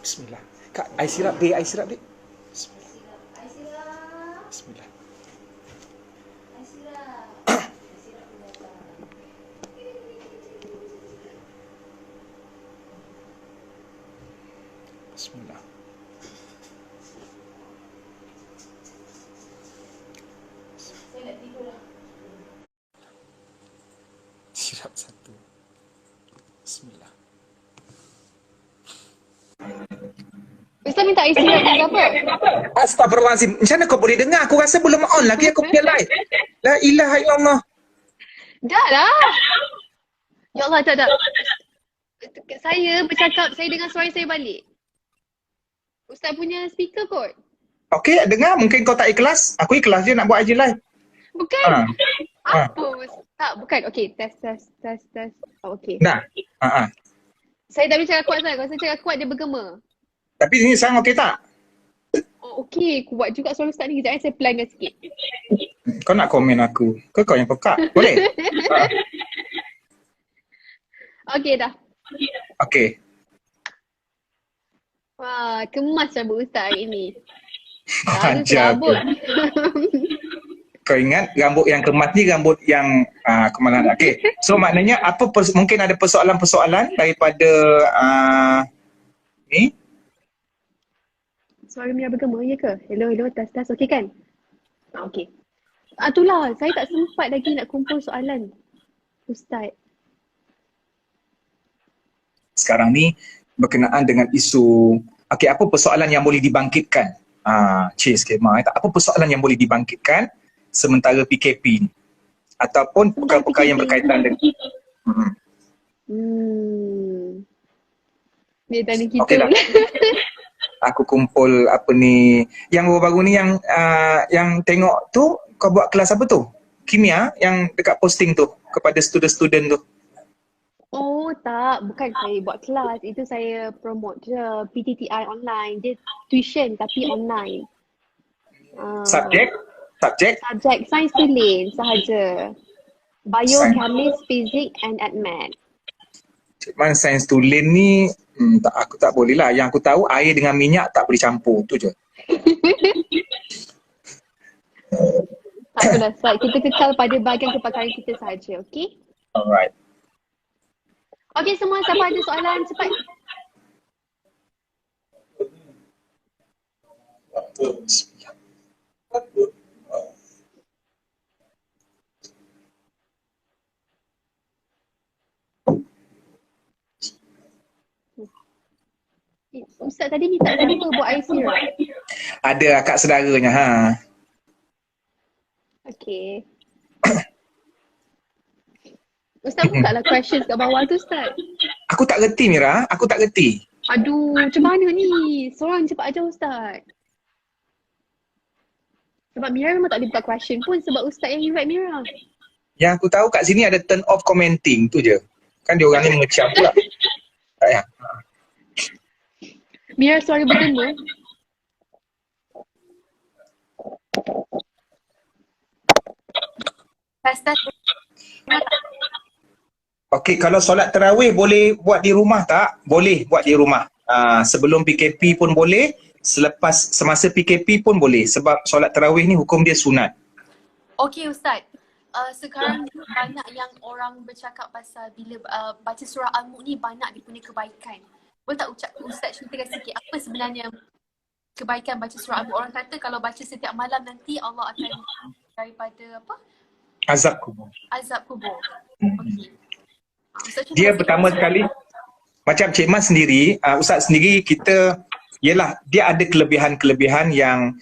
Bismillah. Kak, air sirap dek, air sirap dek. Bismillah. Bismillah. Bismillah. Sirap satu. Bismillah. Ustaz minta isi lagi apa? Astagfirullahaladzim. Macam mana kau boleh dengar? Aku rasa belum on lagi aku punya live. La ilaha illallah. Dah lah. Ya Allah, tak. Saya bercakap, saya dengar suara saya balik. Ustaz punya speaker kot. Okey, dengar. Mungkin kau tak ikhlas. Aku ikhlas je nak buat je live. Bukan. Ha. Apa? Tak, bukan. Okey, test. Oh, okey. Nah. Saya tak boleh cakap kuat sangat. Kalau saya cakap kuat, dia bergema. Tapi ni sekarang okey tak? Oh, okey. Kuat juga suara Ustaz ni. Sekejap saya pelankan sikit. Kau nak komen aku? Kau yang pekak? Boleh? Okey, dah. Okey. Wah, kemas rambut Ustaz hari ni. Ajar Rambut. Kau ingat rambut yang kemas ni rambut yang kemalan. Okey. So maknanya apa mungkin ada persoalan-persoalan daripada ni? Suara Mia bergema, ya ke? Hello, tas. Okey kan? Okey. Itulah, saya tak sempat lagi nak kumpul soalan. Ustaz. Sekarang ni berkenaan dengan isu, okey, apa persoalan yang boleh dibangkitkan? Skema. Apa persoalan yang boleh dibangkitkan sementara PKP ni? Ataupun perkara-perkara yang berkaitan dengan Dia tanya kita. Okey lah. Aku kumpul apa ni yang baru-baru ni yang tengok tu, kau buat kelas apa tu? Kimia yang dekat posting tu kepada student-student tu. Oh tak, bukan saya buat kelas. Itu saya promote je PTTI online. Dia tuition tapi online. Subjek Subjek sains tulen sahaja. Bio, Chemist, Physics and Admat. Cikman sains tulen ni aku tak boleh lah. Yang aku tahu air dengan minyak tak boleh campur. Tu je. Tak apalah, kita kekal pada bahagian kepakaran kita sahaja, okey? Alright. Okey semua, siapa ada soalan cepat. Ustaz tadi minta siapa buat air sirap? Ada akak saudaranya. Okey. Ustaz buka lah questions kat bawah tu Ustaz. Aku tak reti Mira, aku tak reti. Aduh, macam mana ni? Seorang cepat ajar Ustaz. Sebab Mira memang tak boleh buka question pun sebab Ustaz yang invite Mira. Yang aku tahu kat sini ada turn off commenting tu je. Kan dia orang ni mengecam pula. Tak payah. Mira suara bergema. Okey, kalau solat tarawih boleh buat di rumah tak? Boleh buat di rumah. Sebelum PKP pun boleh, semasa PKP pun boleh sebab solat tarawih ni hukum dia sunat. Okey Ustaz, sekarang ni banyak yang orang bercakap pasal bila baca surah Al-Mulk ni banyak dia punya kebaikan. Boleh tak Ustaz ceritakan sikit apa sebenarnya kebaikan baca surah Al-Mulk? Orang kata kalau baca setiap malam nanti Allah akan daripada apa? Azab kubur. Azab kubur. Okey. Dia pertama sekali macam Cik Mas sendiri, Ustaz sendiri kita ialah dia ada kelebihan-kelebihan yang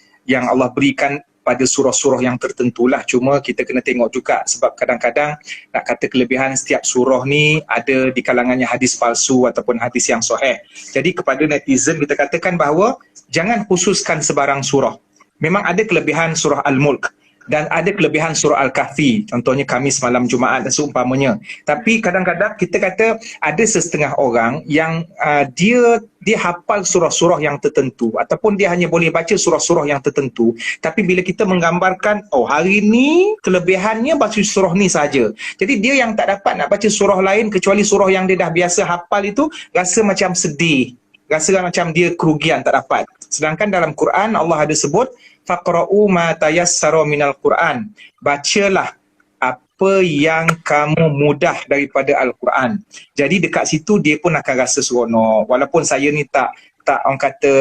Allah berikan pada surah-surah yang tertentulah. Cuma kita kena tengok juga sebab kadang-kadang nak kata kelebihan setiap surah ni ada di kalangannya hadis palsu ataupun hadis yang sahih. Jadi kepada netizen kita katakan bahawa jangan khususkan sebarang surah. Memang ada kelebihan surah Al-Mulk dan ada kelebihan surah Al-Kahfi, contohnya Khamis malam Jumaat dan seumpamanya. Tapi kadang-kadang kita kata ada sesetengah orang yang dia hafal surah-surah yang tertentu ataupun dia hanya boleh baca surah-surah yang tertentu, tapi bila kita menggambarkan hari ni kelebihannya baca surah ni saja. Jadi dia yang tak dapat nak baca surah lain kecuali surah yang dia dah biasa hafal itu rasa macam sedih. rasa macam dia kerugian tak dapat. Sedangkan dalam Quran Allah ada sebut faqra'u ma tayassara minal Quran. Bacalah apa yang kamu mudah daripada Al-Quran. Jadi dekat situ dia pun akan rasa seronok. Walaupun saya ni tak orang kata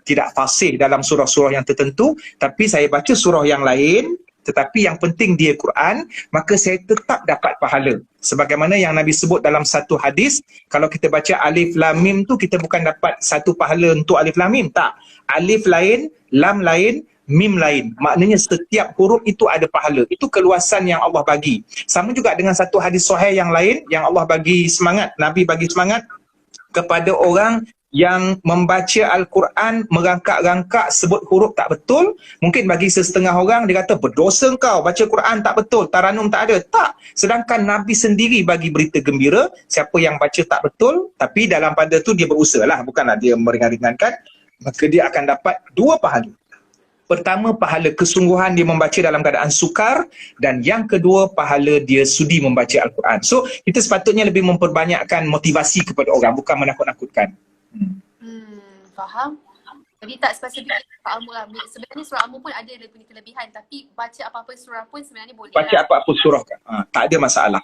tidak fasih dalam surah-surah yang tertentu, tapi saya baca surah yang lain, tetapi yang penting dia Quran, maka saya tetap dapat pahala. Sebagaimana yang Nabi sebut dalam satu hadis, kalau kita baca alif lam mim tu kita bukan dapat satu pahala untuk alif lam mim, tak. Alif lain, lam lain, mim lain. Maknanya setiap huruf itu ada pahala. Itu keluasan yang Allah bagi. Sama juga dengan satu hadis sahih yang lain yang Allah bagi semangat, Nabi bagi semangat kepada orang yang membaca Al-Quran merangkak-rangkak sebut huruf tak betul. Mungkin bagi setengah orang dia kata berdosa kau baca Quran tak betul, taranum tak ada. Tak. Sedangkan Nabi sendiri bagi berita gembira siapa yang baca tak betul tapi dalam pada tu dia berusaha lah, bukanlah dia meringan-ringankan, maka dia akan dapat dua pahala. Pertama, pahala kesungguhan dia membaca dalam keadaan sukar, dan yang kedua, pahala dia sudi membaca Al-Quran. So, kita sepatutnya lebih memperbanyakkan motivasi kepada orang, bukan menakut-nakutkan. Faham. Jadi tak spesifik surah Al-Mulk lah. Sebenarnya surah Al-Mulk pun ada lebih kelebihan, tapi baca apa-apa surah pun sebenarnya boleh. Baca apa-apa surah kan? Tak ada masalah.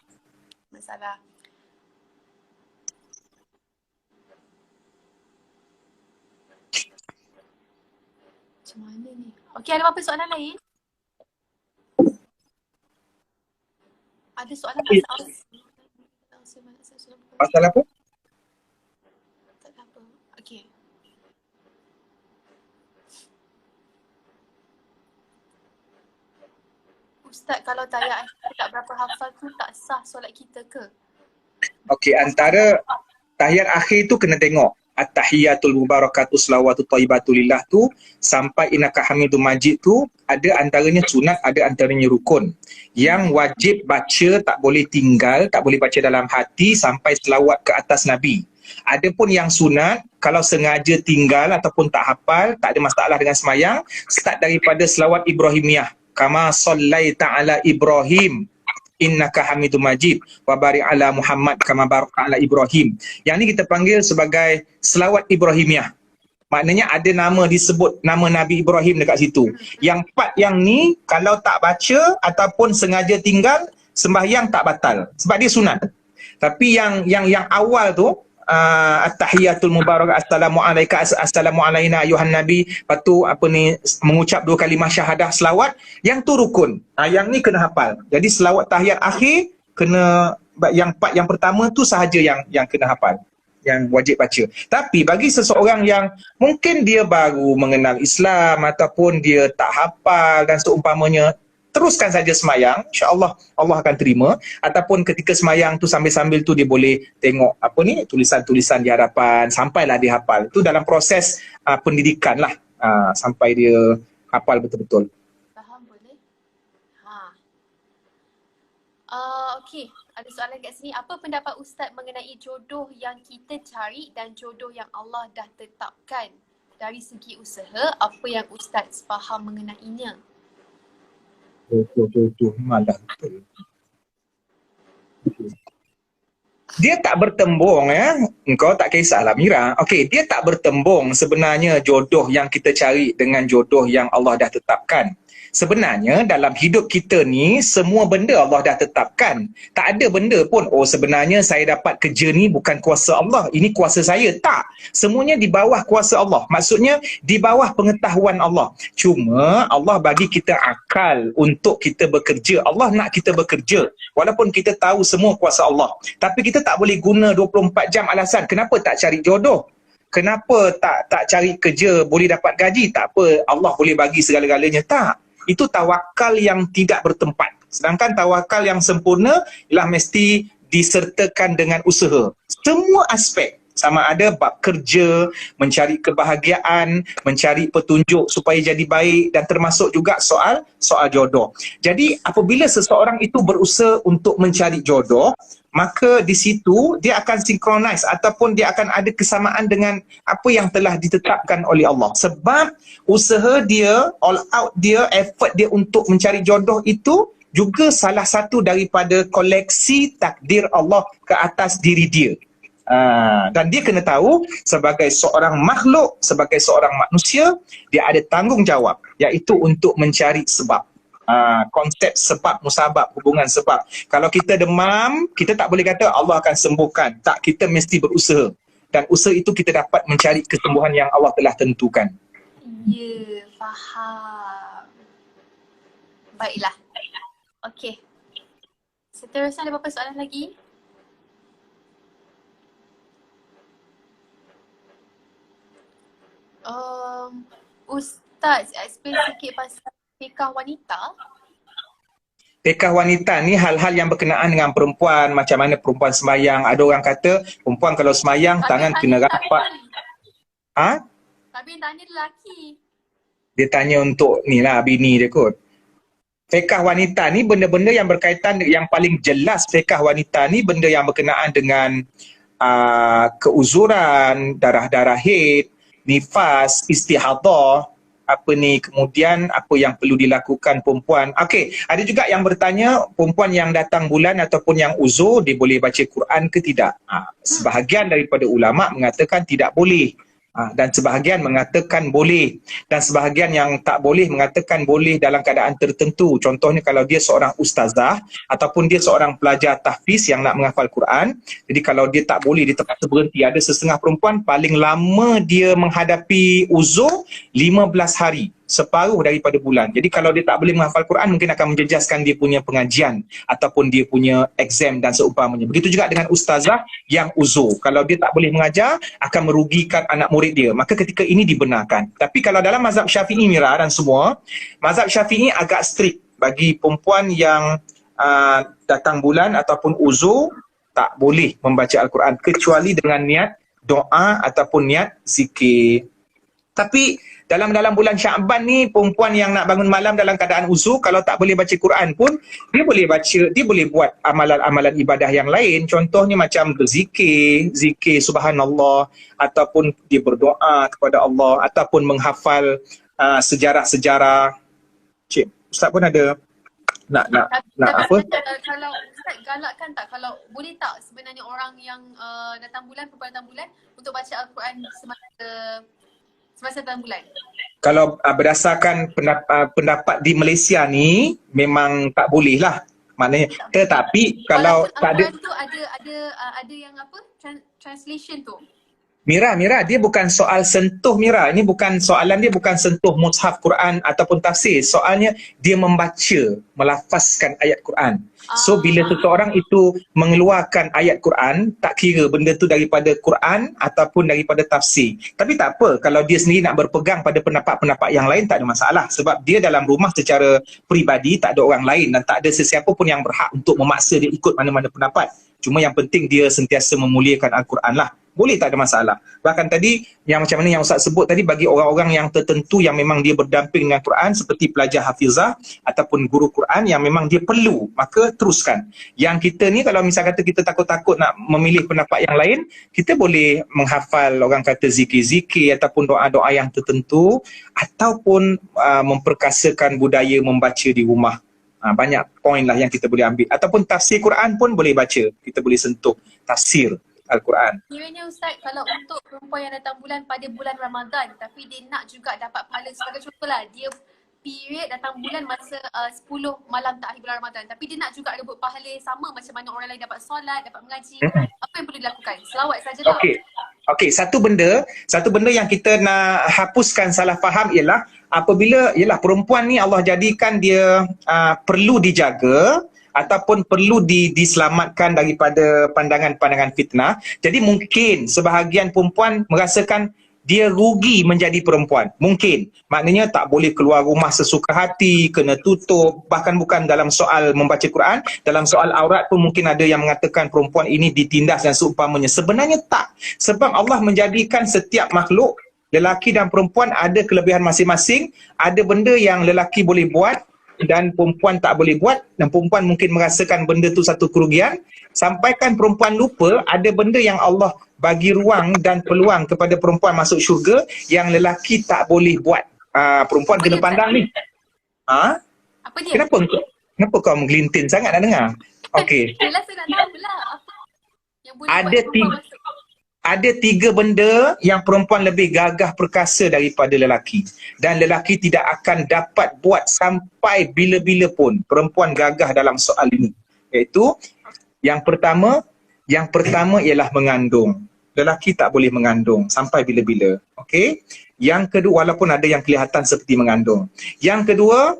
Macam mana ni? Okey, ada apa soalan lain? Ada soalan Pasal apa? Tak apa. Okey. Ustaz, kalau tayar tak berapa hafal tu tak sah solat kita ke? Okey, antara tahiyat akhir tu kena tengok. At-tahiyatul mubarakatuh salawatu thayyibatulillah tu sampai innaka hamidum majid tu ada antaranya sunat, ada antaranya rukun. Yang wajib baca tak boleh tinggal, tak boleh baca dalam hati sampai selawat ke atas Nabi. Adapun yang sunat, kalau sengaja tinggal ataupun tak hafal, tak ada masalah dengan semayang, start daripada selawat Ibrahimiyah. Kama sallaita ala Ibrahim innaka hamidum majid wa barik ala Muhammad kama barakta ala Ibrahim. Yang ni kita panggil sebagai selawat Ibrahimiyah. Maknanya ada nama disebut nama Nabi Ibrahim dekat situ. Yang part yang ni kalau tak baca ataupun sengaja tinggal, sembahyang tak batal sebab dia sunat. Tapi yang awal tu at-tahiyatul mubarak assalamu alayka assalamu alayna ayuhan nabi, patu apa ni mengucap dua kalimah syahadah selawat, yang tu rukun. Yang ni kena hafal. Jadi selawat tahiyat akhir kena, yang part yang pertama tu sahaja yang kena hafal, yang wajib baca. Tapi bagi seseorang yang mungkin dia baru mengenal Islam ataupun dia tak hafal dan seumpamanya, teruskan saja semayang, insya-Allah Allah akan terima. Ataupun ketika semayang tu sambil-sambil tu dia boleh tengok apa ni tulisan-tulisan di hadapan sampailah dia hafal. Itu dalam proses pendidikan lah sampai dia hafal betul-betul. Faham, boleh? Okey, ada soalan kat sini. Apa pendapat Ustaz mengenai jodoh yang kita cari dan jodoh yang Allah dah tetapkan? Dari segi usaha, apa yang Ustaz faham mengenainya? Malah betul. Dia tak bertembung ya. Engkau tak kisahlah Mira. Okey, dia tak bertembung sebenarnya jodoh yang kita cari dengan jodoh yang Allah dah tetapkan. Sebenarnya dalam hidup kita ni semua benda Allah dah tetapkan. Tak ada benda pun sebenarnya saya dapat kerja ni bukan kuasa Allah, ini kuasa saya. Tak. Semuanya di bawah kuasa Allah. Maksudnya di bawah pengetahuan Allah. Cuma Allah bagi kita akal untuk kita bekerja. Allah nak kita bekerja. Walaupun kita tahu semua kuasa Allah. Tapi kita tak boleh guna 24 jam alasan. Kenapa tak cari jodoh? Kenapa tak cari kerja boleh dapat gaji? Tak apa, Allah boleh bagi segala-galanya. Tak. Itu tawakal yang tidak bertempat. Sedangkan tawakal yang sempurna ialah mesti disertakan dengan usaha. Semua aspek, sama ada bab kerja, mencari kebahagiaan, mencari petunjuk supaya jadi baik, dan termasuk juga soal jodoh. Jadi apabila seseorang itu berusaha untuk mencari jodoh, maka di situ dia akan synchronize ataupun dia akan ada kesamaan dengan apa yang telah ditetapkan oleh Allah. Sebab usaha dia, all out dia, effort dia untuk mencari jodoh itu juga salah satu daripada koleksi takdir Allah ke atas diri dia. Dan dia kena tahu sebagai seorang makhluk, sebagai seorang manusia, dia ada tanggungjawab, iaitu untuk mencari sebab. Konsep sebab musabab, hubungan sebab. Kalau kita demam, kita tak boleh kata Allah akan sembuhkan. Tak, kita mesti berusaha. Dan usaha itu kita dapat mencari kesembuhan yang Allah telah tentukan. Ya, faham. Baiklah. Okey. Seterusnya ada beberapa soalan lagi? Ustaz, explain sikit pasal nikah wanita. Nikah wanita ni hal-hal yang berkenaan dengan perempuan, macam mana perempuan sembahyang. Ada orang kata perempuan kalau sembahyang tangan kena rapat. Tapi yang tanya lelaki. Dia tanya untuk ni lah, bini dia kot. Fiqah wanita ni benda-benda yang berkaitan, yang paling jelas fiqah wanita ni benda yang berkenaan dengan keuzuran, darah-darah haid, nifas, istihadah, kemudian apa yang perlu dilakukan perempuan. Okey, ada juga yang bertanya perempuan yang datang bulan ataupun yang uzur, dia boleh baca Quran ke tidak? Sebahagian daripada ulama mengatakan tidak boleh. Dan sebahagian mengatakan boleh, dan sebahagian yang tak boleh mengatakan boleh dalam keadaan tertentu. Contohnya kalau dia seorang ustazah ataupun dia seorang pelajar tahfiz yang nak menghafal Quran, jadi kalau dia tak boleh, dia terpaksa berhenti. Ada setengah perempuan paling lama dia menghadapi uzur 15 hari, separuh daripada bulan. Jadi kalau dia tak boleh menghafal Quran, mungkin akan menjejaskan dia punya pengajian ataupun dia punya exam dan seumpamanya. Begitu juga dengan ustazah yang uzur. Kalau dia tak boleh mengajar, akan merugikan anak murid dia. Maka ketika ini dibenarkan. Tapi kalau dalam mazhab Syafi'i, Mira dan semua, mazhab Syafi'i agak strict bagi perempuan yang datang bulan ataupun uzur, tak boleh membaca Al-Quran kecuali dengan niat doa ataupun niat zikir. Tapi dalam bulan Syaban ni, perempuan yang nak bangun malam dalam keadaan uzur, kalau tak boleh baca Quran pun, dia boleh baca, dia boleh buat amalan-amalan ibadah yang lain. Contohnya macam berzikir, zikir subhanallah, ataupun dia berdoa kepada Allah, ataupun menghafal sejarah-sejarah. Cik, Ustaz pun ada nak apa? Kalau Ustaz galakkan tak, kalau boleh tak sebenarnya orang yang datang bulan, perempuan datang bulan untuk baca Al-Quran semasa datang bulan? Kalau berdasarkan pendapat di Malaysia ni memang tak boleh lah. Maknanya, tetapi kalau tak ada tu ada yang apa? Translation tu. Mira, dia bukan soal sentuh, Mira. Ini bukan, soalan dia bukan sentuh mushaf Quran ataupun tafsir. Soalnya dia membaca, melafazkan ayat Quran. So bila seseorang itu mengeluarkan ayat Quran, tak kira benda tu daripada Quran ataupun daripada tafsir. Tapi tak apa, kalau dia sendiri nak berpegang pada pendapat-pendapat yang lain, tak ada masalah. Sebab dia dalam rumah secara peribadi, tak ada orang lain dan tak ada sesiapa pun yang berhak untuk memaksa dia ikut mana-mana pendapat. Cuma yang penting dia sentiasa memuliakan Al-Quran lah. Boleh, tak ada masalah. Bahkan tadi yang macam mana yang Ustaz sebut tadi, bagi orang-orang yang tertentu yang memang dia berdamping dengan Quran seperti pelajar hafizah ataupun guru Quran yang memang dia perlu, maka teruskan. Yang kita ni kalau misal kata kita takut-takut nak memilih pendapat yang lain, kita boleh menghafal orang kata zikir-zikir ataupun doa-doa yang tertentu, ataupun memperkasakan budaya membaca di rumah. Banyak poin lah yang kita boleh ambil. Ataupun tafsir Quran pun boleh baca. Kita boleh sentuh tafsir Al-Quran. Kiranya Ustaz, kalau untuk perempuan yang datang bulan pada bulan Ramadan tapi dia nak juga dapat pahala, sebagai contohlah dia period datang bulan masa 10 malam terakhir bulan Ramadan, tapi dia nak juga rebut pahala yang sama macam mana orang lain dapat solat, dapat mengaji, apa yang perlu dilakukan? Selawat saja tak? Okey, satu benda yang kita nak hapuskan salah faham ialah apabila perempuan ni Allah jadikan dia perlu dijaga ataupun perlu diselamatkan daripada pandangan-pandangan fitnah. Jadi mungkin sebahagian perempuan merasakan dia rugi menjadi perempuan. Mungkin. Maknanya tak boleh keluar rumah sesuka hati, kena tutup. Bahkan bukan dalam soal membaca Quran, dalam soal aurat pun mungkin ada yang mengatakan perempuan ini ditindas dan seumpamanya. Sebenarnya tak. Sebab Allah menjadikan setiap makhluk, lelaki dan perempuan, ada kelebihan masing-masing. Ada benda yang lelaki boleh buat dan perempuan tak boleh buat, dan perempuan mungkin merasakan benda tu satu kerugian, sampaikan perempuan lupa ada benda yang Allah bagi ruang dan peluang kepada perempuan masuk syurga yang lelaki tak boleh buat. Perempuan kena pandang ni. Apa dia? Kenapa kau menggelintin sangat nak dengar? Okey. Jelas saya nak tahu lah apa yang boleh ada buat perempuan masuk. Ada 3 benda yang perempuan lebih gagah perkasa daripada lelaki. Dan lelaki tidak akan dapat buat sampai bila-bila pun. Perempuan gagah dalam soal ini. Iaitu, yang pertama ialah mengandung. Lelaki tak boleh mengandung sampai bila-bila. Okey? Yang kedua, walaupun ada yang kelihatan seperti mengandung. Yang kedua,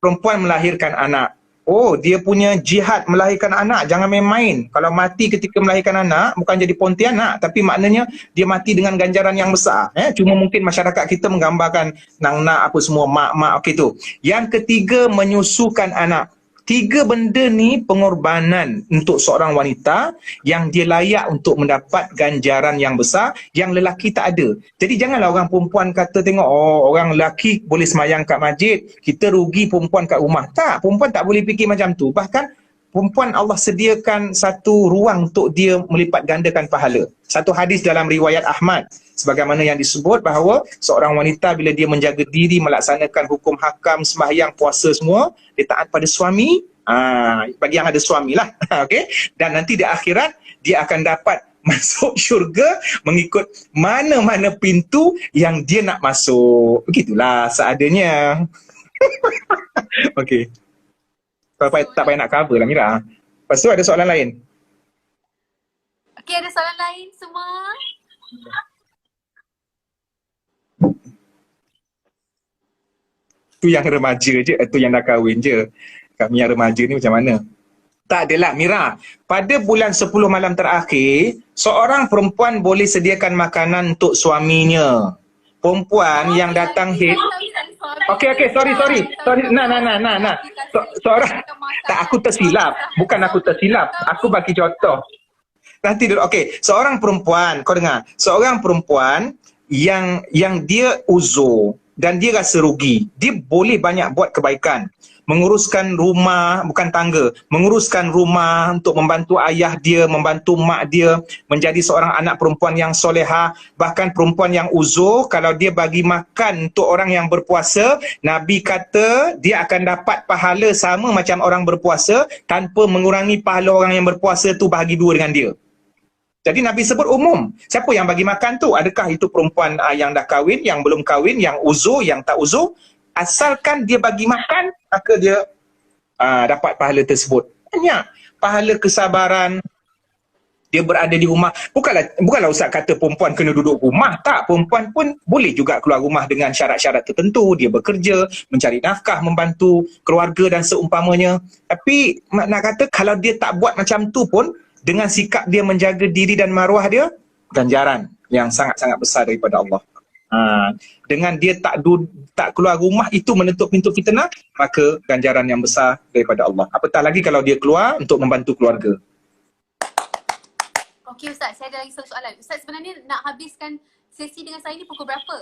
perempuan melahirkan anak. Oh, dia punya jihad melahirkan anak, jangan main-main. Kalau mati ketika melahirkan anak, bukan jadi pontianak, tapi maknanya dia mati dengan ganjaran yang besar. Cuma mungkin masyarakat kita menggambarkan nang-nak apa semua, mak-mak, okey tu. Yang ketiga, menyusukan anak. 3 benda ni pengorbanan untuk seorang wanita yang dia layak untuk mendapat ganjaran yang besar yang lelaki tak ada. Jadi janganlah orang perempuan kata tengok, oh orang lelaki boleh semayang kat masjid, kita rugi perempuan kat rumah. Tak, perempuan tak boleh fikir macam tu. Bahkan perempuan Allah sediakan satu ruang untuk dia melipat gandakan pahala. Satu hadis dalam riwayat Ahmad, sebagaimana yang disebut bahawa seorang wanita bila dia menjaga diri, melaksanakan hukum hakam, sembahyang, puasa semua, dia taat pada suami, bagi yang ada suami lah, okay? Dan nanti di akhirat, dia akan dapat masuk syurga mengikut mana-mana pintu yang dia nak masuk. Begitulah seadanya. Okay. Tak payah nak cover lah Mira. Lepas tu ada soalan lain. Okey, ada soalan lain semua? Tu yang remaja je, tu yang dah kahwin je. Kami yang remaja ni macam mana? Tak adalah Mira. Pada bulan 10 malam terakhir, seorang perempuan boleh sediakan makanan untuk suaminya. Perempuan yang datang Okey, sorry. Nah. Seorang tak, aku tersilap. Bukan aku tersilap. Aku bagi contoh. Nanti dulu. Okey, seorang perempuan, kau dengar. Seorang perempuan yang dia uzur dan dia rasa rugi. Dia boleh banyak buat kebaikan. Menguruskan rumah, bukan tangga, menguruskan rumah untuk membantu ayah dia, membantu mak dia, menjadi seorang anak perempuan yang solehah. Bahkan perempuan yang uzur, kalau dia bagi makan untuk orang yang berpuasa, Nabi kata dia akan dapat pahala sama macam orang berpuasa tanpa mengurangi pahala orang yang berpuasa tu bahagi 2 dengan dia. Jadi Nabi sebut umum. Siapa yang bagi makan tu? Adakah itu perempuan yang dah kahwin, yang belum kahwin, yang uzur, yang tak uzur? Asalkan dia bagi makan, maka dia dapat pahala tersebut. Banyak pahala kesabaran. Dia berada di rumah. Bukanlah Ustaz kata perempuan kena duduk rumah. Tak, perempuan pun boleh juga keluar rumah dengan syarat-syarat tertentu. Dia bekerja, mencari nafkah, membantu keluarga dan seumpamanya. Tapi nak kata kalau dia tak buat macam tu pun, dengan sikap dia menjaga diri dan maruah dia, ganjaran yang sangat-sangat besar daripada Allah. Dengan dia tak keluar rumah, itu menutup pintu fitnah, maka ganjaran yang besar daripada Allah. Apatah lagi kalau dia keluar untuk membantu keluarga. Okey Ustaz, saya ada lagi satu soalan. Ustaz, sebenarnya nak habiskan sesi dengan saya ni pukul berapa?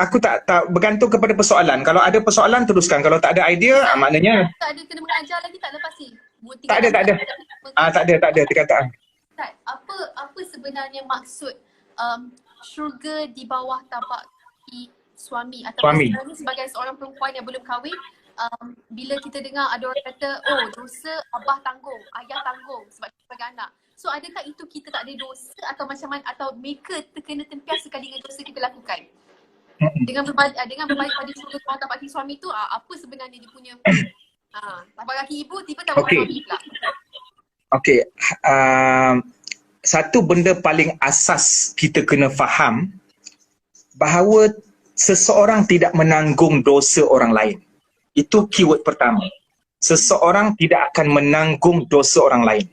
Aku tak bergantung kepada persoalan. Kalau ada persoalan teruskan. Kalau tak ada idea, maknanya tak ada kena mengajar lagi tak lepas ni? Tak ada perkataan. Ustaz, apa sebenarnya maksud syurga di bawah tapak kaki suami atau sebenarnya sebagai seorang perempuan yang belum kahwin, bila kita dengar ada orang kata, oh dosa abah tanggung, ayah tanggung sebab kita sebagai anak. So adakah itu kita tak ada dosa atau macam mana, atau mereka terkena tempias sekali dengan dosa kita lakukan? Dengan berbalik pada syurga di bawah tapak kaki suami tu, apa sebenarnya dia punya tapak kaki ibu tiba tapak suami pula? Okey. Satu benda paling asas kita kena faham bahawa seseorang tidak menanggung dosa orang lain. Itu keyword pertama. Seseorang tidak akan menanggung dosa orang lain.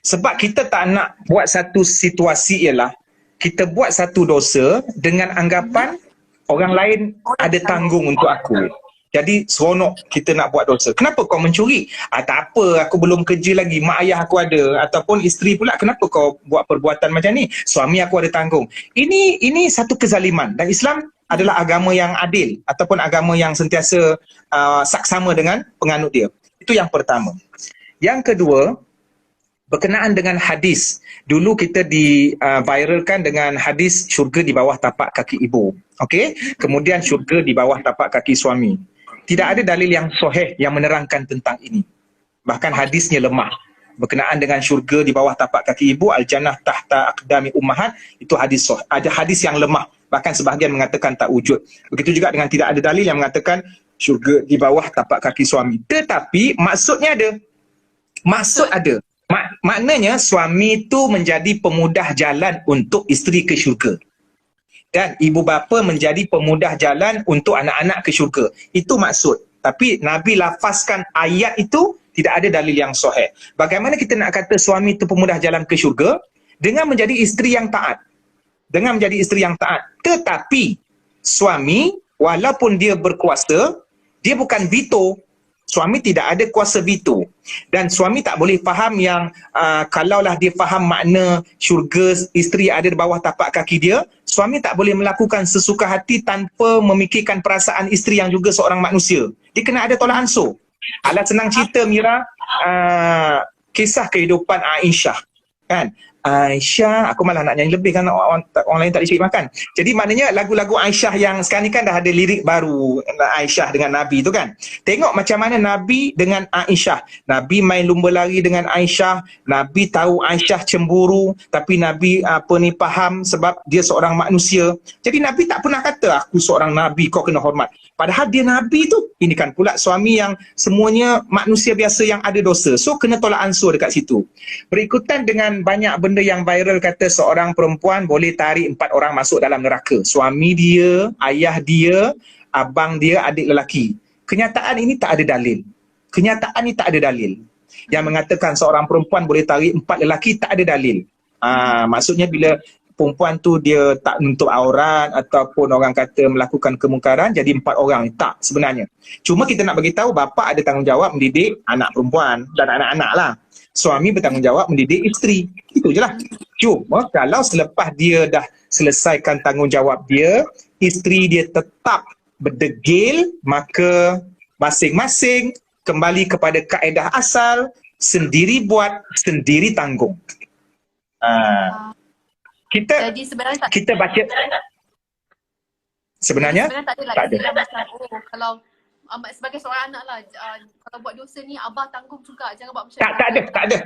Sebab kita tak nak buat satu situasi ialah kita buat satu dosa dengan anggapan orang lain ada tanggung untuk aku. Jadi seronok kita nak buat dosa. Kenapa kau mencuri? Tak apa, aku belum kerja lagi, mak ayah aku ada. Ataupun isteri pula, kenapa kau buat perbuatan macam ni? Suami aku ada tanggung. Ini satu kezaliman. Dan Islam adalah agama yang adil ataupun agama yang sentiasa saksama dengan penganut dia. Itu yang pertama. Yang kedua, berkenaan dengan hadis. Dulu kita viralkan dengan hadis syurga di bawah tapak kaki ibu. Okey? Kemudian syurga di bawah tapak kaki suami. Tidak ada dalil yang sahih yang menerangkan tentang ini. Bahkan hadisnya lemah. berkenaan dengan syurga di bawah tapak kaki ibu, al-jannah tahta aqdami ummahat, itu ada hadis yang lemah, bahkan sebahagian mengatakan tak wujud. Begitu juga dengan tidak ada dalil yang mengatakan syurga di bawah tapak kaki suami. Tetapi maksudnya ada. Maksud ada. Maknanya suami itu menjadi pemudah jalan untuk isteri ke syurga. Dan ibu bapa menjadi pemudah jalan untuk anak-anak ke syurga. Itu maksud. Tapi Nabi lafazkan ayat itu tidak ada dalil yang sahih. Bagaimana kita nak kata suami itu pemudah jalan ke syurga? Dengan menjadi isteri yang taat. Dengan menjadi isteri yang taat. Tetapi suami walaupun dia berkuasa, dia bukan veto. Suami tidak ada kuasa veto. Dan suami tak boleh faham yang kalaulah dia faham makna syurga isteri ada di bawah tapak kaki dia, suami tak boleh melakukan sesuka hati tanpa memikirkan perasaan isteri yang juga seorang manusia. Dia kena ada tolak ansur. Alah senang cerita Mira, kisah kehidupan Aisyah. Kan? Aisyah, aku malah nak nyanyi lebih kan orang lain tak dicari makan. Jadi maknanya lagu-lagu Aisyah yang sekarang ni kan dah ada lirik baru Aisyah dengan Nabi tu kan. Tengok macam mana Nabi dengan Aisyah. Nabi main lumba lari dengan Aisyah. Nabi tahu Aisyah cemburu, tapi Nabi faham sebab dia seorang manusia. Jadi Nabi tak pernah kata aku seorang Nabi kau kena hormat. Padahal dia Nabi tu, ini kan pula suami yang semuanya manusia biasa yang ada dosa. So kena tolak ansur dekat situ. Berikutan dengan banyak benda yang viral kata seorang perempuan boleh tarik 4 orang masuk dalam neraka. Suami dia, ayah dia, abang dia, adik lelaki. Kenyataan ini tak ada dalil. Kenyataan ini tak ada dalil. Yang mengatakan seorang perempuan boleh tarik 4 lelaki tak ada dalil. Maksudnya bila perempuan tu dia tak menutup aurat ataupun orang kata melakukan kemungkaran jadi 4 orang. Tak sebenarnya. Cuma kita nak bagi tahu bapa ada tanggungjawab mendidik anak perempuan dan anak-anak lah. Suami bertanggungjawab mendidik isteri. Itu je lah. Cuma kalau selepas dia dah selesaikan tanggungjawab dia, isteri dia tetap berdegil, maka masing-masing kembali kepada kaedah asal, sendiri buat, sendiri tanggung. Jadi sebenarnya kita baca sebenarnya tak ada tak ada. macam kalau sebagai seorang anak lah, kalau buat dosa ni abah tanggung juga, jangan buat macam Tak ada.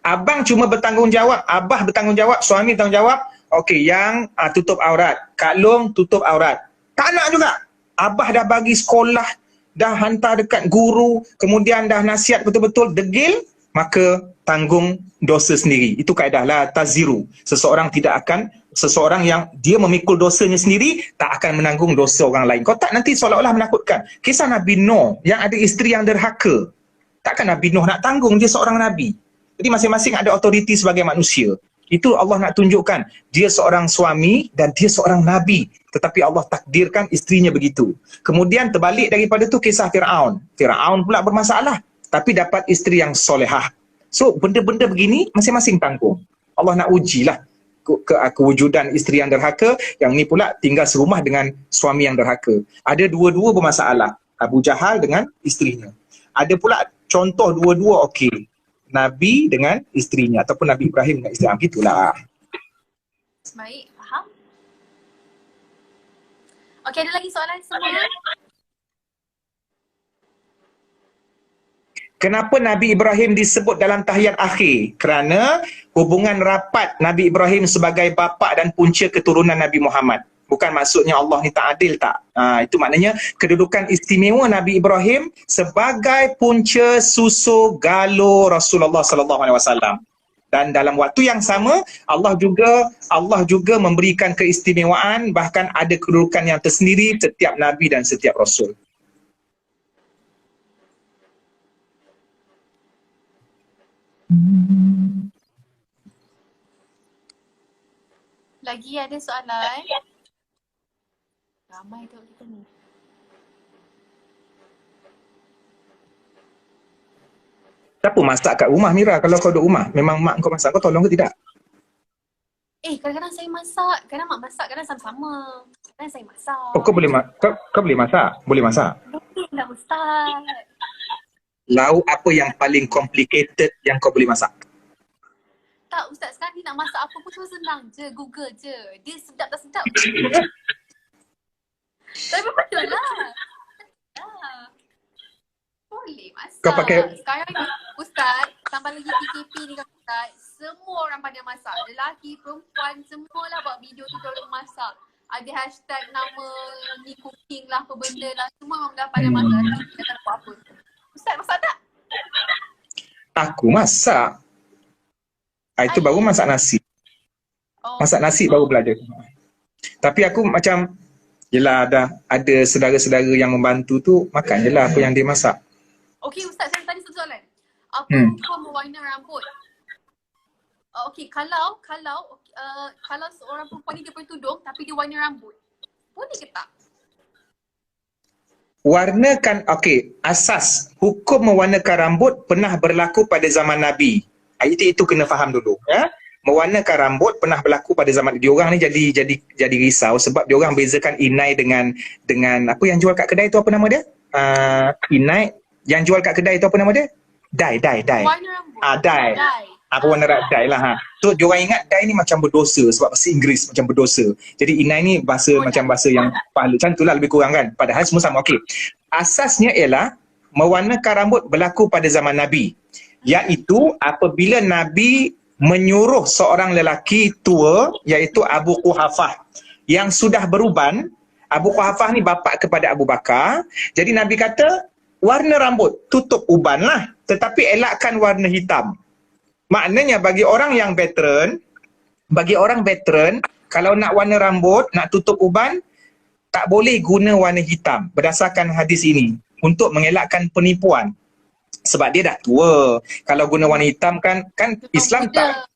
Abang cuma bertanggungjawab, abah bertanggungjawab, suami bertanggungjawab. Okey, yang tutup aurat, Kak Long tutup aurat. Tak nak juga. Abah dah bagi sekolah, dah hantar dekat guru, kemudian dah nasihat betul-betul, degil, maka tanggung dosa sendiri. Itu kaedah la taziru. Seseorang yang dia memikul dosanya sendiri tak akan menanggung dosa orang lain. Kau tak nanti seolah-olah menakutkan. Kisah Nabi Nuh yang ada isteri yang derhaka. Takkan Nabi Nuh nak tanggung, dia seorang Nabi. Jadi masing-masing ada otoriti sebagai manusia. Itu Allah nak tunjukkan. Dia seorang suami dan dia seorang Nabi. Tetapi Allah takdirkan isterinya begitu. Kemudian terbalik daripada tu kisah Fir'aun. Fir'aun pula bermasalah. Tapi dapat isteri yang solehah. So benda-benda begini masing-masing tanggung. Allah nak ujilah kewujudan isteri yang derhaka, yang ni pula tinggal serumah dengan suami yang derhaka. Ada dua-dua bermasalah. Abu Jahal dengan isterinya. Ada pula contoh dua-dua okey. Nabi dengan isterinya ataupun Nabi Ibrahim dengan isterinya. Gitulah. Baik, faham? Okey, ada lagi soalan semua? Kenapa Nabi Ibrahim disebut dalam tahiyat akhir? Kerana hubungan rapat Nabi Ibrahim sebagai bapa dan punca keturunan Nabi Muhammad. Bukan maksudnya Allah ni tak adil, tak. Itu maknanya kedudukan istimewa Nabi Ibrahim sebagai punca susu galur Rasulullah sallallahu alaihi wasallam. Dan dalam waktu yang sama Allah juga memberikan keistimewaan, bahkan ada kedudukan yang tersendiri setiap nabi dan setiap rasul. Lagi ada soalan? Ramai tengok kita ni. Siapa masak kat rumah Mira? Kalau kau duduk rumah, memang mak kau masak, kau tolong ke tidak? Kadang-kadang saya masak, kadang mak masak, kadang sama-sama. Kadang saya masak. Oh, kau boleh kau boleh masak? Boleh masak? Boleh lah Ustaz. Lauk apa yang paling complicated yang kau boleh masak? Tak Ustaz, sekarang ni nak masak apa pun senang je, Google je. Dia sedap tak sedap. Tapi betul lah. Boleh masak. Kau pakai Sekarang ni Ustaz, tambah lagi PKP ni kan Ustaz, semua orang pandai masak. Lelaki, perempuan, semualah buat video tutorial masak. Ada hashtag nama ni cooking lah, apa benda lah. Semua orang dah pandai masak. Tapi kita tak buat apa. Ustaz masak tak? aku masak. Itu baru masak nasi. Oh. Masak nasi baru belajar. Tapi aku macam, yelah ada saudara-saudara yang membantu tu, makan je lah apa yang dia masak. Okey Ustaz, saya tanya satu soalan. Apa hukum mewarna rambut? Okey, kalau seorang perempuan ni dia bertudung tapi dia warna rambut, boleh ke tak? Warnakan, okey, asas hukum mewarnakan rambut pernah berlaku pada zaman Nabi. Itu kena faham dulu, ya. Mewarnakan rambut pernah berlaku pada zaman diorang ni jadi risau sebab diorang bezakan inai dengan apa yang jual kat kedai tu, apa nama dia? Inai yang jual kat kedai tu apa nama dia? Dye. Warna rambut. Dye. Apa warna dye lah ha. So diorang ingat dye ni macam berdosa sebab bahasa Inggeris macam berdosa. Jadi inai ni macam bahasa yang pahala. Macam itulah lebih kurang kan. Padahal semua sama. Okey. Asasnya ialah mewarnakan rambut berlaku pada zaman Nabi. Iaitu apabila Nabi menyuruh seorang lelaki tua iaitu Abu Quhafah yang sudah beruban. Abu Quhafah ni bapa kepada Abu Bakar. Jadi Nabi kata warna rambut tutup uban lah, tetapi elakkan warna hitam. Maknanya bagi orang yang veteran, kalau nak warna rambut, nak tutup uban, tak boleh guna warna hitam berdasarkan hadis ini untuk mengelakkan penipuan. Sebab dia dah tua. Kalau guna warna hitam kan Islam tak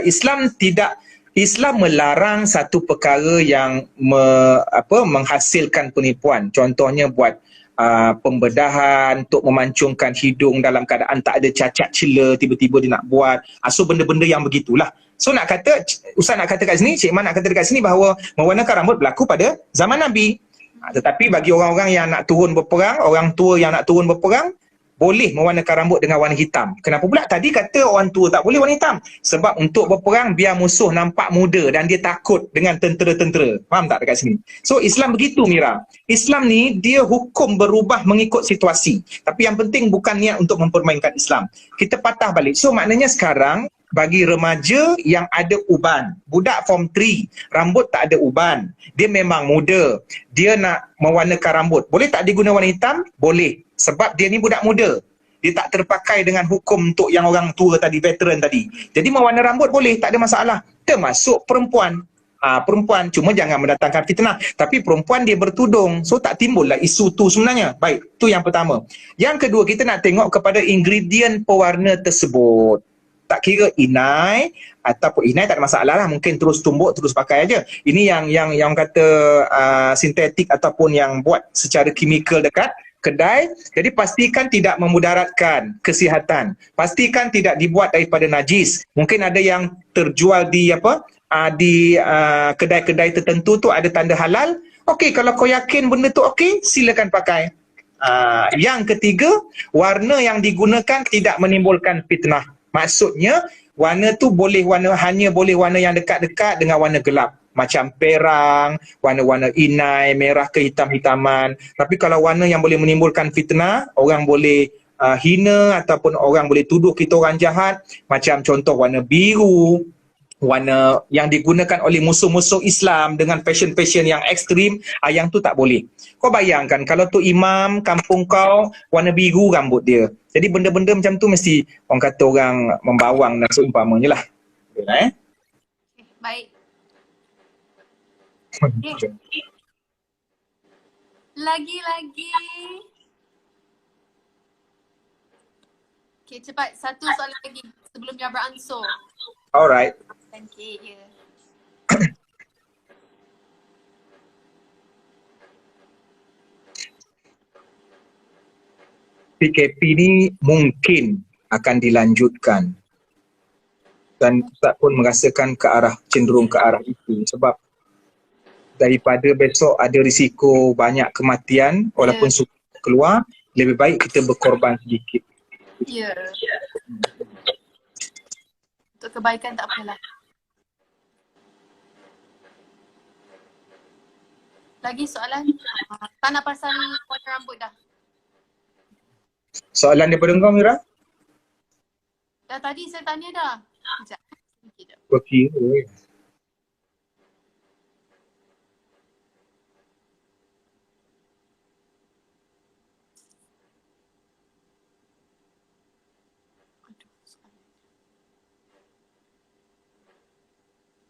Islam melarang satu perkara yang menghasilkan penipuan. Contohnya buat pembedahan untuk memancungkan hidung dalam keadaan tak ada cacat cela, tiba-tiba dia nak buat. So benda-benda yang begitulah. So Ustaz nak kata kat sini, Cik Man nak kata dekat sini bahawa mewarnakan rambut berlaku pada zaman Nabi. Tetapi bagi orang-orang yang nak turun berperang, orang tua yang nak turun berperang, boleh mewarnakan rambut dengan warna hitam. Kenapa pula tadi kata orang tua tak boleh warna hitam? Sebab untuk berperang biar musuh nampak muda dan dia takut dengan tentera-tentera. Faham tak dekat sini? So Islam begitu Mira. Islam ni dia hukum berubah mengikut situasi. Tapi yang penting bukan niat untuk mempermainkan Islam. Kita patah balik. So maknanya sekarang bagi remaja yang ada uban, budak form 3, rambut tak ada uban, dia memang muda, dia nak mewarnakan rambut, boleh tak dia guna warna hitam? Boleh, sebab dia ni budak muda, dia tak terpakai dengan hukum untuk yang orang tua tadi, veteran tadi. Jadi mewarna rambut boleh, tak ada masalah, termasuk perempuan. Perempuan cuma jangan mendatangkan fitnah. Tapi perempuan dia bertudung, so tak timbullah isu tu sebenarnya. Baik, tu yang pertama. Yang kedua, kita nak tengok kepada ingredient pewarna tersebut. Tak kira inai ataupun inai tak ada masalah lah, mungkin terus tumbuk terus pakai aja. Ini yang kata sintetik ataupun yang buat secara kimikal dekat kedai. Jadi pastikan tidak memudaratkan kesihatan. Pastikan tidak dibuat daripada najis. Mungkin ada yang terjual di kedai-kedai tertentu tu ada tanda halal. Okey, kalau kau yakin benda tu okey, silakan pakai. Yang ketiga, warna yang digunakan tidak menimbulkan fitnah. Maksudnya warna tu hanya boleh warna yang dekat-dekat dengan warna gelap. Macam perang, warna-warna inai, merah kehitam-hitaman. Tapi kalau warna yang boleh menimbulkan fitnah, orang boleh hina ataupun orang boleh tuduh kita orang jahat. Macam contoh warna biru, warna yang digunakan oleh musuh-musuh Islam dengan fashion-fashion yang ekstrim, yang tu tak boleh. Kau bayangkan kalau tu imam kampung kau warna biru rambut dia. Jadi benda-benda macam tu mesti orang kata orang membawang dan seumpamanya lah. Baik. Okay. Lagi-lagi. Okay, cepat. Satu soalan lagi sebelum dia beransur. Alright. Okay, ya. PKP ni mungkin akan dilanjutkan dan Ustaz pun merasakan cenderung ke arah itu sebab daripada besok ada risiko banyak kematian walaupun keluar, lebih baik kita berkorban sedikit. Ya. Untuk kebaikan tak apalah. Lagi soalan? Tak nak pasal warna rambut dah. Soalan daripada kau, Mira? Dah tadi saya tanya dah. Sekejap. Sedikit dah. Okey. Aduh, soalan.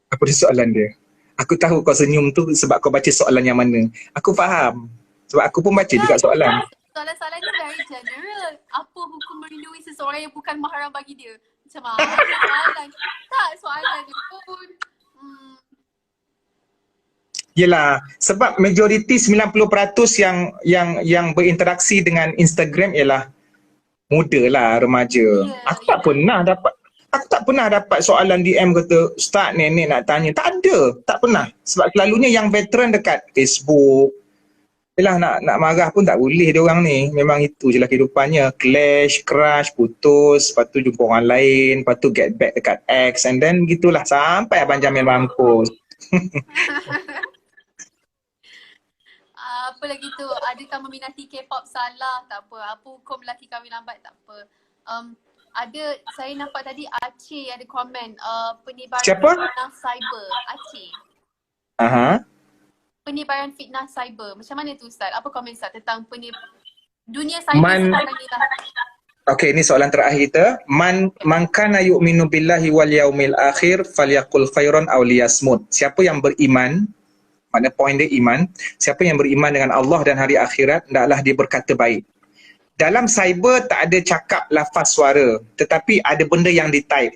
Apa dia soalan dia? Aku tahu kau senyum tu sebab kau baca soalan yang mana. Aku faham. Sebab aku pun baca juga soalan. Soalan-soalan ni very general. Apa hukum merindui seseorang yang bukan mahram bagi dia? Macam mana soalan? Tak, soalan dia pun. Yelah, sebab majoriti 90% yang berinteraksi dengan Instagram ialah muda lah, remaja. Aku tak pernah dapat soalan DM kata, Ustaz, nenek nak tanya. Tak ada, tak pernah. Sebab selalunya yang veteran dekat Facebook. Yelah, nak marah pun tak boleh dia orang ni. Memang itu je lah kehidupannya. Clash, crush, putus, lepas tu jumpa orang lain, lepas tu get back dekat ex, and then gitulah sampai Abang Jamil mampus. Apa lagi tu? Adakah meminati K-pop? Salah, tak apa. Apa hukum lelaki kahwin lambat? Tak apa. Ada, saya nampak tadi Aceh ada komen. Penyebaran Siapa? fitnah cyber. Aceh. Aha. Penyebaran fitnah cyber. Macam mana tu Ustaz? Apa komen Ustaz tentang dunia cyber sekarang ni lah? Okey, ini soalan terakhir kita. Man kana yu'minu billahi wal yaumil akhir falyaqul khairan aw liyasmut. Siapa yang beriman, makna poin dia iman, siapa yang beriman dengan Allah dan hari akhirat, hendaklah dia berkata baik. Dalam cyber tak ada cakap lafaz suara, tetapi ada benda yang di-type.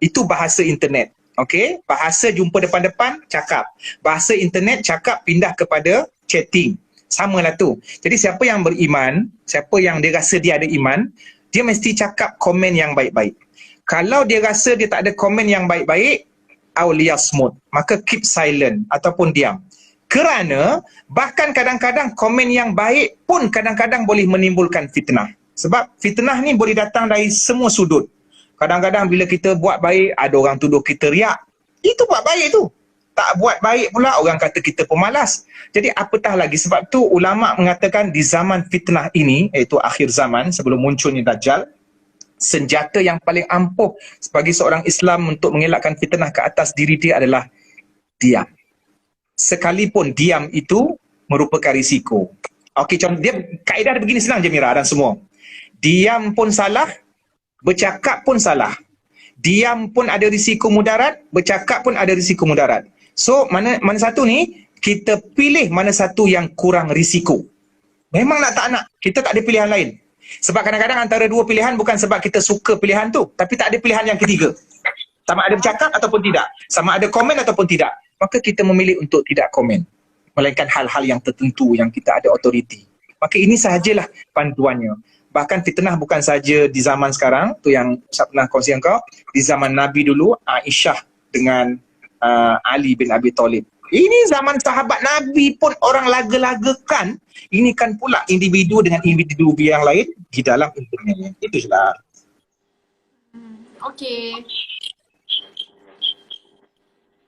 Itu bahasa internet. Okey, bahasa jumpa depan-depan, cakap. Bahasa internet, cakap pindah kepada chatting. Samalah tu. Jadi siapa yang beriman, siapa yang dia rasa dia ada iman, dia mesti cakap komen yang baik-baik. Kalau dia rasa dia tak ada komen yang baik-baik, awliyasmut, maka keep silent ataupun diam. Kerana bahkan kadang-kadang komen yang baik pun kadang-kadang boleh menimbulkan fitnah. Sebab fitnah ni boleh datang dari semua sudut. Kadang-kadang bila kita buat baik, ada orang tuduh kita riak. Itu buat baik tu. Tak buat baik pula orang kata kita pemalas. Jadi apatah lagi. Sebab tu ulama' mengatakan di zaman fitnah ini, iaitu akhir zaman sebelum munculnya Dajjal, senjata yang paling ampuh bagi seorang Islam untuk mengelakkan fitnah ke atas diri dia adalah diam. Sekalipun diam itu merupakan risiko. Okey, contoh dia kaedah dia begini, senang je Mira dan semua. Diam pun salah, bercakap pun salah. Diam pun ada risiko mudarat, bercakap pun ada risiko mudarat. So mana satu ni kita pilih mana satu yang kurang risiko. Memang nak tak nak, kita tak ada pilihan lain. Sebab kadang-kadang antara dua pilihan bukan sebab kita suka pilihan tu, tapi tak ada pilihan yang ketiga. Sama ada bercakap ataupun tidak, sama ada komen ataupun tidak. Maka kita memilih untuk tidak komen, melainkan hal-hal yang tertentu yang kita ada autoriti. Maka ini sahajalah panduannya. Bahkan fitnah bukan saja di zaman sekarang, tu yang saya pernah kongsi dengan kau, di zaman Nabi dulu, Aisyah dengan Ali bin Abi Talib. Ini zaman sahabat Nabi pun orang laga-lagakan, ini kan pula individu dengan individu yang lain di dalam internet. Itu je lah. Okey.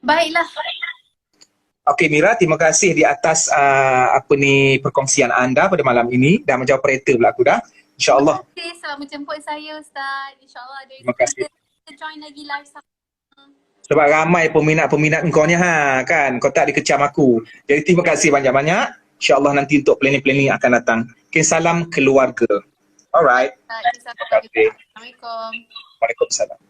Baiklah. Okey Mira, terima kasih di atas perkongsian anda pada malam ini. Dah menjawab operator pula aku dah. InsyaAllah. Terima kasih selamat menjemput saya Ustaz. InsyaAllah ada Terima kasih. kita join lagi live sama. Sebab ramai peminat-peminat engkau ni kan. Kau tak dikecam aku. Jadi terima kasih banyak-banyak. InsyaAllah nanti untuk planning-planning akan datang. Okay, salam keluarga. Alright. Assalamualaikum. Waalaikumsalam.